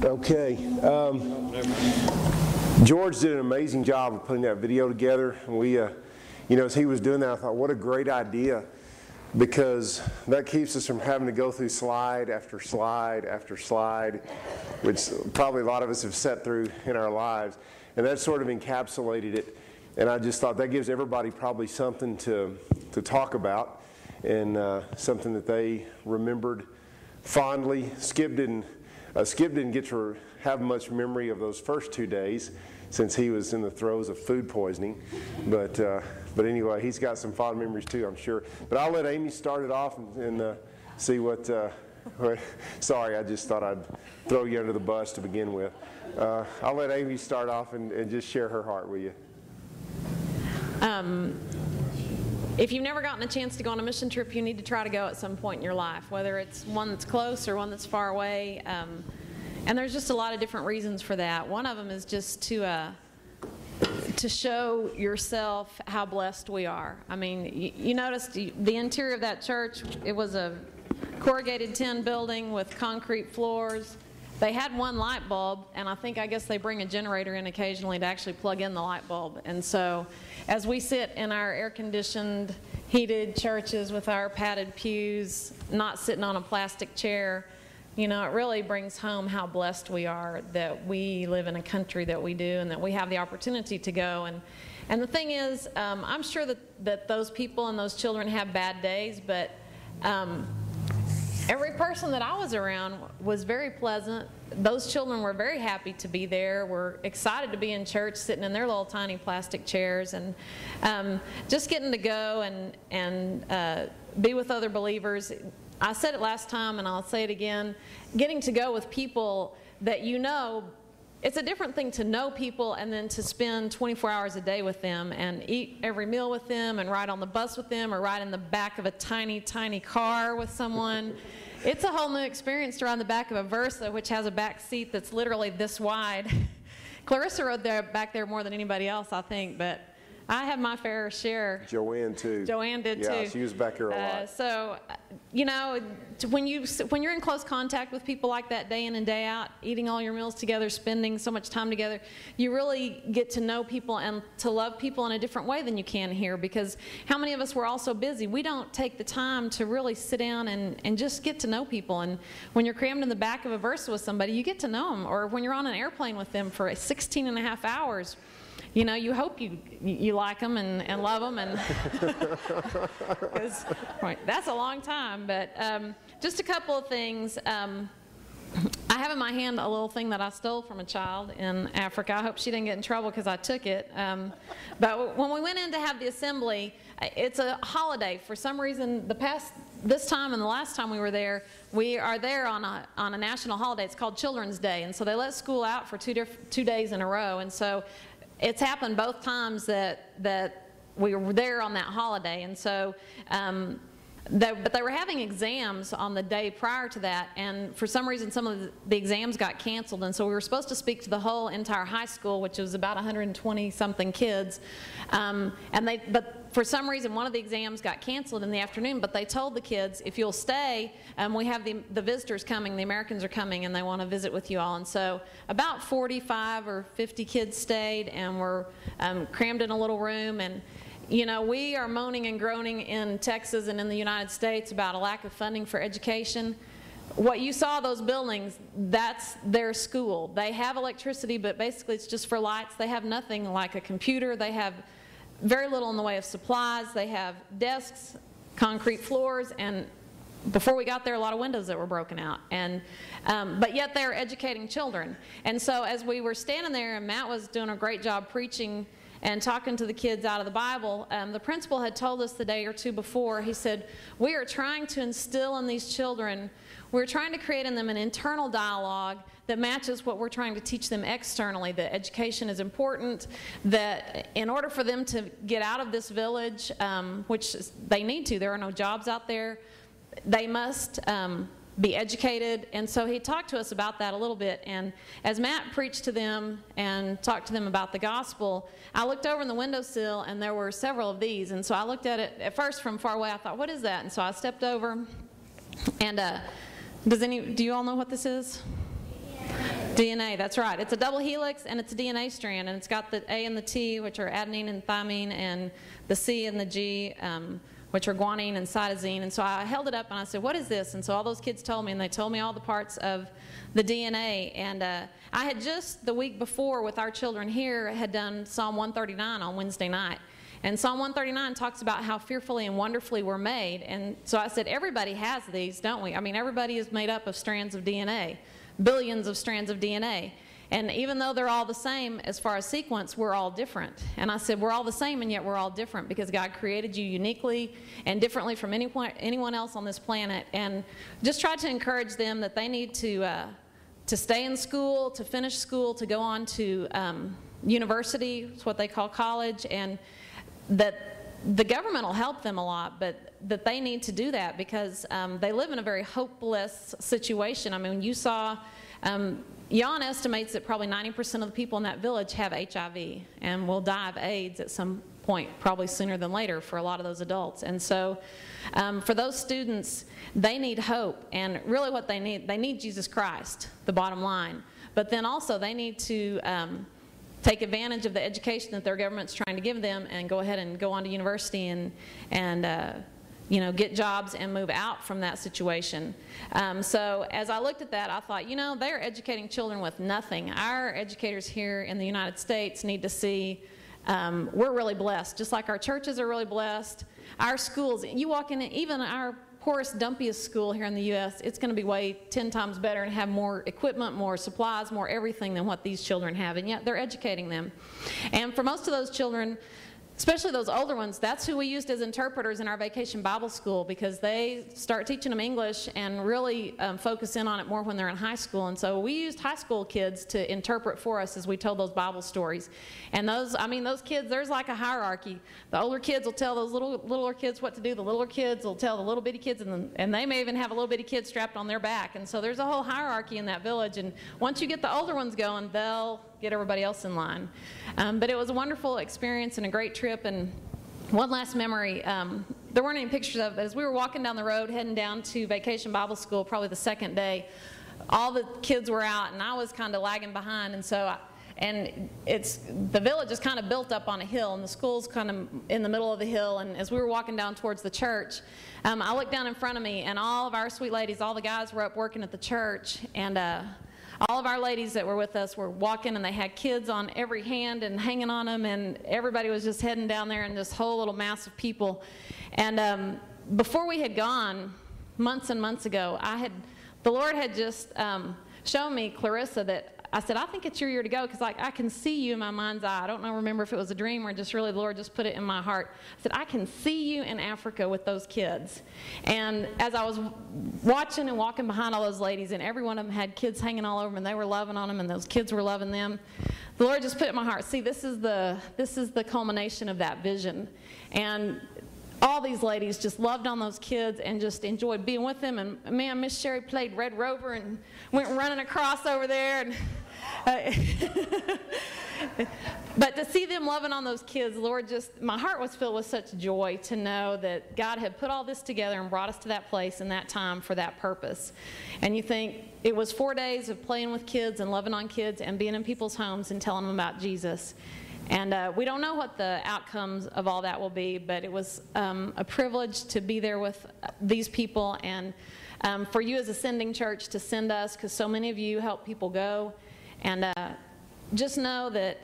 Okay. George did an amazing job of putting that video together. And we, as he was doing that, I thought, what a great idea, because that keeps us from having to go through slide after slide after slide, which probably a lot of us have sat through in our lives. And that sort of encapsulated it. And I just thought that gives everybody probably something to talk about, and something that they remembered fondly. Skip didn't get to have much memory of those first 2 days, since he was in the throes of food poisoning. But anyway, he's got some fond memories too, I'm sure. But I'll let Amy start it off and see what. Sorry, I just thought I'd throw you under the bus to begin with. I'll let Amy start off and just share her heart with you. If you've never gotten a chance to go on a mission trip, you need to try to go at some point in your life, whether it's one that's close or one that's far away. And there's just a lot of different reasons for that. One of them is just to show yourself how blessed we are. I mean, you noticed the interior of that church, it was a corrugated tin building with concrete floors. They had one light bulb, and I guess they bring a generator in occasionally to actually plug in the light bulb. And so as we sit in our air-conditioned, heated churches with our padded pews, not sitting on a plastic chair, it really brings home how blessed we are that we live in a country that we do and that we have the opportunity to go. And the thing is, I'm sure that those people and those children have bad days, but every person that I was around was very pleasant. Those children were very happy to be there, were excited to be in church, sitting in their little tiny plastic chairs, and just getting to go and be with other believers. I said it last time, and I'll say it again, getting to go with people that it's a different thing to know people and then to spend 24 hours a day with them and eat every meal with them and ride on the bus with them or ride in the back of a tiny, tiny car with someone. It's a whole new experience to ride in the back of a Versa, which has a back seat that's literally this wide. Clarissa rode back there more than anybody else, I think, but I have my fair share. Joanne, too. Joanne did, too. Yeah, she was back here a lot. So, when you're in close contact with people like that day in and day out, eating all your meals together, spending so much time together, you really get to know people and to love people in a different way than you can here, because how many of us were all so busy? We don't take the time to really sit down and just get to know people. And when you're crammed in the back of a Versa with somebody, you get to know them. Or when you're on an airplane with them for 16 and a half hours, you hope you like them and love them, and that's a long time. But just a couple of things. I have in my hand a little thing that I stole from a child in Africa. I hope she didn't get in trouble because I took it. But when we went in to have the assembly, it's a holiday. For some reason, this time and the last time we were there, we are there on a national holiday. It's called Children's Day, and so they let school out for 2 days in a row. And so it's happened both times that we were there on that holiday. And so but they were having exams on the day prior to that, and for some reason some of the exams got canceled, and so we were supposed to speak to the whole entire high school, which was about 120 something kids, but for some reason one of the exams got canceled in the afternoon. But they told the kids, if you'll stay, we have the visitors coming, the Americans are coming, and they want to visit with you all. And so about 45 or 50 kids stayed and were crammed in a little room. And we are moaning and groaning in Texas and in the United States about a lack of funding for education. What you saw, those buildings, that's their school. They have electricity, but basically it's just for lights. They have nothing like a computer. They have very little in the way of supplies. They have desks, concrete floors, and before we got there, a lot of windows that were broken out. And but yet they're educating children. And so as we were standing there, and Matt was doing a great job preaching and talking to the kids out of the Bible, the principal had told us the day or two before, he said, we are trying to instill in these children, we're trying to create in them an internal dialogue that matches what we're trying to teach them externally, that education is important, that in order for them to get out of this village, which they need to, there are no jobs out there, they must be educated. And so he talked to us about that a little bit. And as Matt preached to them and talked to them about the gospel, I looked over in the windowsill and there were several of these. And so I looked at it at first from far away. I thought, what is that? And so I stepped over. And do you all know what this is? DNA, that's right. It's a double helix and it's a DNA strand, and it's got the A and the T, which are adenine and thymine, and the C and the G, which are guanine and cytosine. And so I held it up and I said, what is this? And so all those kids told me, and they told me all the parts of the DNA. And I had just the week before with our children here had done Psalm 139 on Wednesday night. And Psalm 139 talks about how fearfully and wonderfully we're made. And so I said, everybody has these, don't we? I mean, everybody is made up of strands of DNA, billions of strands of DNA. And even though they're all the same as far as sequence, we're all different. And I said, we're all the same, and yet we're all different because God created you uniquely and differently from anyone else on this planet. And just tried to encourage them that they need to stay in school, to finish school, to go on to university, it's what they call college, and that the government will help them a lot, but that they need to do that because they live in a very hopeless situation. I mean, you saw, Jan estimates that probably 90% of the people in that village have HIV and will die of AIDS at some point, probably sooner than later for a lot of those adults. And so for those students, they need hope, and really what they need Jesus Christ, the bottom line. But then also they need to take advantage of the education that their government's trying to give them and go ahead and go on to university and you know, get jobs and move out from that situation. So as I looked at that, I thought, you know, they're educating children with nothing. Our educators here in the United States need to see we're really blessed, just like our churches are really blessed. Our schools, you walk in, even our poorest, dumpiest school here in the U.S., it's going to be way 10 times better and have more equipment, more supplies, more everything than what these children have, and yet they're educating them. And for most of those children, especially those older ones, that's who we used as interpreters in our Vacation Bible School, because they start teaching them English and really focus in on it more when they're in high school. And so we used high school kids to interpret for us as we told those Bible stories. And those, I mean, those kids, there's like a hierarchy. The older kids will tell those littler kids what to do. The littler kids will tell the little bitty kids, and they may even have a little bitty kid strapped on their back. And so there's a whole hierarchy in that village. And once you get the older ones going, they'll get everybody else in line. But it was a wonderful experience and a great trip. And one last memory, there weren't any pictures of it, but as we were walking down the road heading down to Vacation Bible School, probably the second day, all the kids were out and I was kind of lagging behind. And so the village is kind of built up on a hill, and the school's kind of in the middle of the hill. And as we were walking down towards the church, I looked down in front of me, and all of our sweet ladies, all the guys were up working at the church, and all of our ladies that were with us were walking, and they had kids on every hand and hanging on them, and everybody was just heading down there in this whole little mass of people. And before we had gone, months and months ago, the Lord had just shown me, Clarissa, that I said, I think it's your year to go, because like I can see you in my mind's eye. I don't remember if it was a dream or just really the Lord just put it in my heart. I said, I can see you in Africa with those kids. And as I was watching and walking behind all those ladies, and every one of them had kids hanging all over them, and they were loving on them, and those kids were loving them, the Lord just put it in my heart. See, this is the culmination of that vision. And all these ladies just loved on those kids and just enjoyed being with them. And man, Miss Sherry played Red Rover and went running across over there. And but to see them loving on those kids, Lord, my heart was filled with such joy to know that God had put all this together and brought us to that place in that time for that purpose. And you think it was 4 days of playing with kids and loving on kids and being in people's homes and telling them about Jesus. And we don't know what the outcomes of all that will be, but it was a privilege to be there with these people, and for you as a sending church to send us, because so many of you help people go. And just know that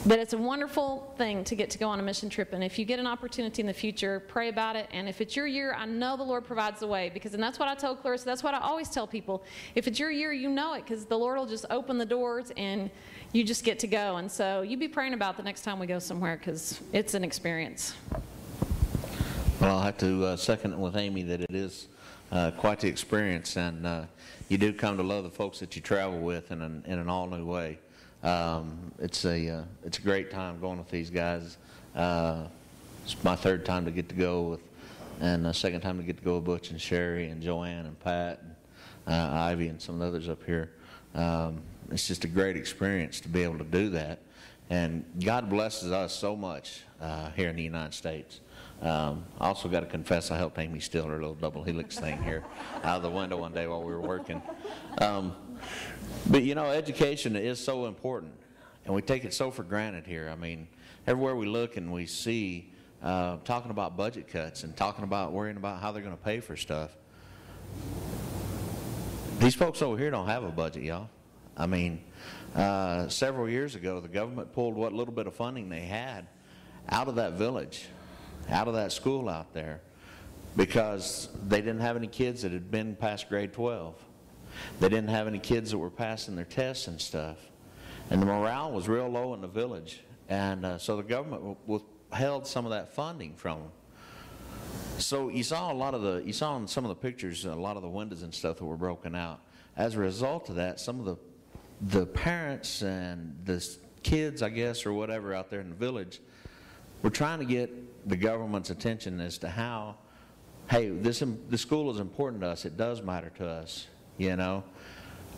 it's a wonderful thing to get to go on a mission trip. And if you get an opportunity in the future, pray about it. And if it's your year, I know the Lord provides the way. And that's what I told Clarissa. That's what I always tell people. If it's your year, you know it, because the Lord will just open the doors and you just get to go. And so you be praying about the next time we go somewhere, because it's an experience. Well, I'll have to second with Amy that it is quite the experience, and you do come to love the folks that you travel with in an all-new way. It's a great time going with these guys. It's my third time to get to go with, and the second time to get to go with Butch and Sherry and Joanne and Pat and Ivy and some of the others up here. It's just a great experience to be able to do that. And God blesses us so much here in the United States. I also got to confess, I helped Amy steal her little double helix thing here out of the window one day while we were working. But you know, education is so important, and we take it so for granted here. I mean, everywhere we look and we see talking about budget cuts and talking about worrying about how they're going to pay for stuff. These folks over here don't have a budget, y'all. I mean, several years ago, the government pulled what little bit of funding they had out of that village, out of that school out there, because they didn't have any kids that had been past grade 12. They didn't have any kids that were passing their tests and stuff. And the morale was real low in the village. And so the government withheld some of that funding from them. So you saw you saw in some of the pictures, a lot of the windows and stuff that were broken out. As a result of that, some of the parents and the kids, I guess, or whatever out there in the village, were trying to get the government's attention as to how, hey, this school is important to us. It does matter to us, you know.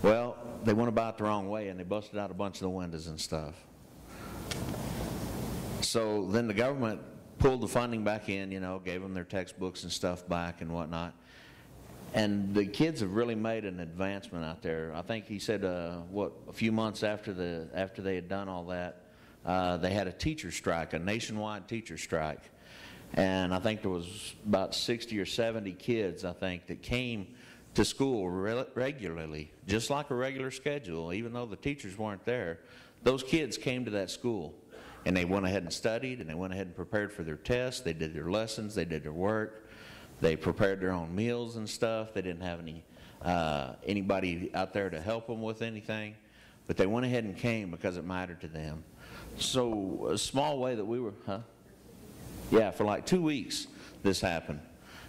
Well, they went about it the wrong way, and they busted out a bunch of the windows and stuff. So then the government pulled the funding back in, you know, gave them their textbooks and stuff back and whatnot. And the kids have really made an advancement out there. I think he said, a few months after they had done all that, they had a teacher strike, a nationwide teacher strike. And I think there was about 60 or 70 kids, I think, that came to school regularly, just like a regular schedule, even though the teachers weren't there. Those kids came to that school, and they went ahead and studied, and they went ahead and prepared for their tests. They did their lessons. They did their work. They prepared their own meals and stuff. They didn't have anybody out there to help them with anything, but they went ahead and came because it mattered to them. So a small way that we were, yeah, for like 2 weeks this happened,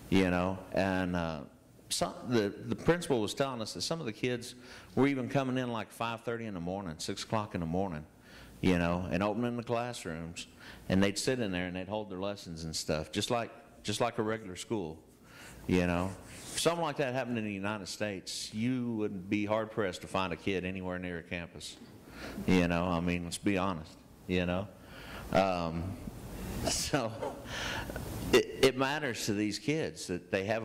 you know, and the principal was telling us that some of the kids were even coming in like 5:30 in the morning, 6 o'clock in the morning, you know, and opening the classrooms, and they'd sit in there and they'd hold their lessons and stuff, just like a regular school, you know. If something like that happened in the United States, you would be hard-pressed to find a kid anywhere near a campus, you know. I mean, let's be honest, you know. So it matters to these kids that they have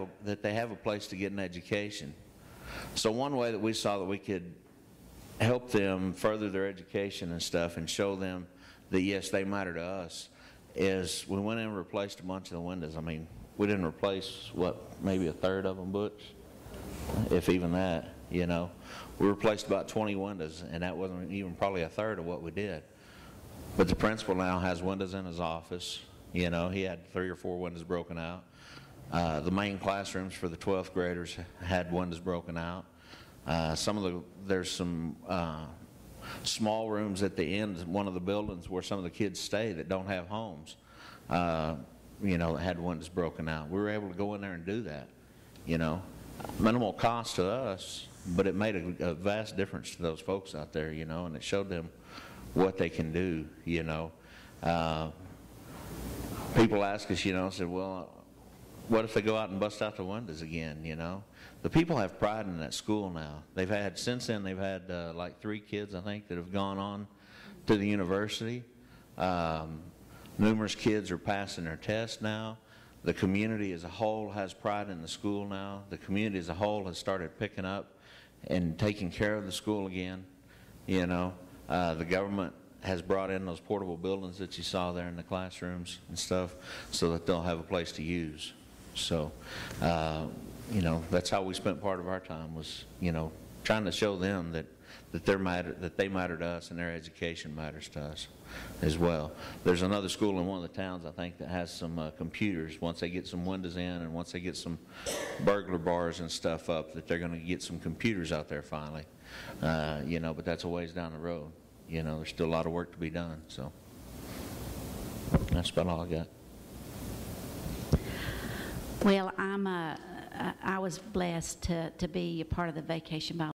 a place to get an education. So one way that we saw that we could help them further their education and stuff and show them that, yes, they matter to us, is we went in and replaced a bunch of the windows. I mean, we didn't replace, maybe a third of them, Butch? If even that, you know. We replaced about 20 windows, and that wasn't even probably a third of what we did. But the principal now has windows in his office. You know, he had 3 or 4 windows broken out. The main classrooms for the 12th graders had windows broken out. There's some small rooms at the end of one of the buildings where some of the kids stay that don't have homes, you know, that had windows broken out. We were able to go in there and do that, you know. Minimal cost to us, but it made a vast difference to those folks out there, you know, and it showed them what they can do, you know. People ask us, you know, said, well, what if they go out and bust out the windows again, you know? The people have pride in that school now. Since then, they've had like 3 kids, I think, that have gone on to the university. Numerous kids are passing their tests now. The community as a whole has pride in the school now. The community as a whole has started picking up and taking care of the school again, you know. The government has brought in those portable buildings that you saw there in the classrooms and stuff so that they'll have a place to use. So, you know, that's how we spent part of our time, was, you know, trying to show them that they matter to us, and their education matters to us as well. There's another school in one of the towns, I think, that has some computers. Once they get some windows in and once they get some burglar bars and stuff up, that they're going to get some computers out there finally. You know, but that's a ways down the road. You know, there's still a lot of work to be done. So that's about all I got. Well, I was blessed to be a part of the Vacation Bible